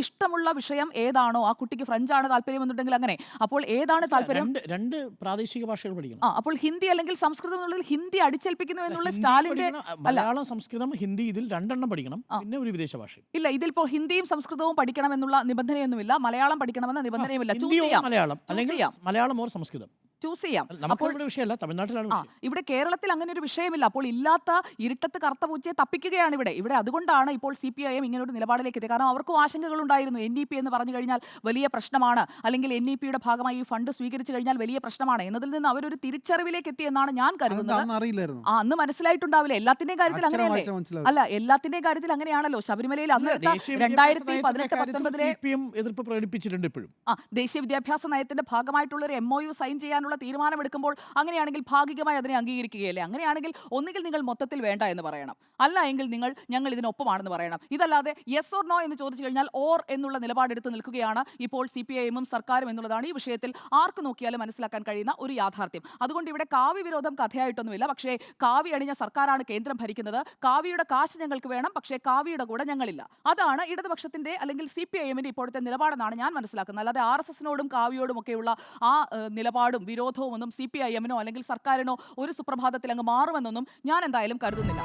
ഇഷ്ടമുള്ള വിഷയം ഏതാണോ, ആ കുട്ടിക്ക് ഫ്രഞ്ചാണ് താല്പര്യം എന്നുണ്ടെങ്കിൽ അങ്ങനെ, അപ്പോൾ ഏതാണ് താല്പര്യം? രണ്ട് പ്രാദേശിക ഭാഷകൾ പഠിക്കണം. അപ്പോൾ ഹിന്ദി അല്ലെങ്കിൽ സംസ്കൃതം എന്നുള്ളത് ഹിന്ദി അടിച്ചേൽപ്പിക്കുന്നു എന്നുള്ള ഹിന്ദി സ്റ്റാലിന്റെ പഠിക്കണം, അല്ല. മലയാളം, സംസ്കൃതം, ഹിന്ദി, ഇതിൽ രണ്ടെണ്ണം പഠിക്കണം, പിന്നെ ഒരു വിദേശ ഭാഷ. ഇല്ല, ഇതിലിപ്പോ ഹിന്ദിയും സംസ്കൃതവും പഠിക്കണമെന്നുള്ള നിബന്ധനയൊന്നുമില്ല, മലയാളം പഠിക്കണമെന്ന നിബന്ധനയുമില്ല. ചൂസ് ഹിന്ദിയോ ചെയ്യാം, മലയാളം, ചൂസ് അല്ലെങ്കിൽ ചെയ്യാം, മലയാളം ഓർ സംസ്കൃതം. ചൂസ് ചെയ്യാം. നമുക്ക് ഇവിടെ വിഷയമല്ല, തമിഴ്നാട്ടിലാണ് വിഷയം. ഇവിടെ കേരളത്തിൽ അങ്ങനെ ഒരു വിഷയമില്ല. അപ്പോൾ ഇല്ലാത്ത ഇരുട്ടത്ത് കറുത്ത പൂച്ചയെ തപ്പിക്കുകയാണ് ഇവിടെ. അതുകൊണ്ടാണ് ഇപ്പോൾ CPIM ഇങ്ങനെ ഒരു നിലപാടിലേക്ക് എത്തിയത്. കാരണം അവർക്കും ആശങ്കകൾ ഉണ്ടായിരുന്നു. NEP എന്ന് പറഞ്ഞു കഴിഞ്ഞാൽ വലിയ പ്രശ്നമാണ്, അല്ലെങ്കിൽ NEPയുടെ ഭാഗമായി ഈ ഫണ്ട് സ്വീകരിച്ചു കഴിഞ്ഞാൽ വലിയ പ്രശ്നമാണ് എന്നതിൽ നിന്ന് അവരൊരു തിരിച്ചറിവിലേക്ക് എത്തി എന്നാണ് ഞാൻ കരുതുന്നത്. അന്ന് മനസ്സിലായിട്ടുണ്ടാവില്ല. എല്ലാത്തിന്റെയും കാര്യത്തിൽ അങ്ങനെയല്ലേ? അല്ല, എല്ലാത്തിന്റെയും കാര്യത്തിൽ അങ്ങനെയാണല്ലോ. ശബരിമലയിൽ അന്ന് 2018-19 എതിർപ്പ് പ്രകടിപ്പിച്ചിട്ടുണ്ട് ഇപ്പോഴും. ദേശീയ വിദ്യാഭ്യാസ നയത്തിന്റെ ഭാഗമായിട്ടുള്ള ഒരു MOU സൈൻ ചെയ്യാനുള്ള തീരുമാനമെടുക്കുമ്പോൾ അങ്ങനെയാണെങ്കിൽ ഭാഗികമായി അതിനെ അംഗീകരിക്കുകയല്ലേ? അങ്ങനെയാണെങ്കിൽ ഒന്നുകിൽ നിങ്ങൾ മൊത്തത്തിൽ വേണ്ട എന്ന് പറയണം, അല്ല എങ്കിൽ ഞങ്ങൾ ഇതിനൊപ്പമാണെന്ന് പറയണം. ഇതല്ലാതെ യെസ് ഓർ നോ എന്ന് ചോദിച്ചു കഴിഞ്ഞാൽ ഓർ എന്നുള്ള നിലപാടെടുത്ത് നിൽക്കുകയാണ് ഇപ്പോൾ CPIM-ഉം സർക്കാരും എന്നുള്ളതാണ് ഈ വിഷയത്തിൽ ആർക്ക് നോക്കിയാലും മനസ്സിലാക്കാൻ കഴിയുന്ന ഒരു യാഥാർത്ഥ്യം. അതുകൊണ്ട് ഇവിടെ കാവ്യ വിരോധം കഥയായിട്ടൊന്നുമില്ല. പക്ഷേ കാവ്യ അണിഞ്ഞ സർക്കാരാണ് കേന്ദ്രം ഭരിക്കുന്നത്. കാവ്യയുടെ കാശ് ഞങ്ങൾക്ക് വേണം, പക്ഷേ കാവ്യയുടെ കൂടെ ഞങ്ങളില്ല. അതാണ് ഇടതുപക്ഷത്തിന്റെ അല്ലെങ്കിൽ CPIM-ന്റെ ഇപ്പോഴത്തെ നിലപാടെന്നാണ് ഞാൻ മനസ്സിലാക്കുന്നത്. അല്ലാതെ RSS-നോടും കാവ്യയോടും ഒക്കെയുള്ള ആ നിലപാടും വിരോധവും ഒന്നും CPIM-നോ അല്ലെങ്കിൽ സർക്കാരിനോ ഒരു സുപ്രഭാതത്തിൽ അങ്ങ് മാറുമെന്നൊന്നും ഞാൻ എന്തായാലും കരുതുന്നില്ല.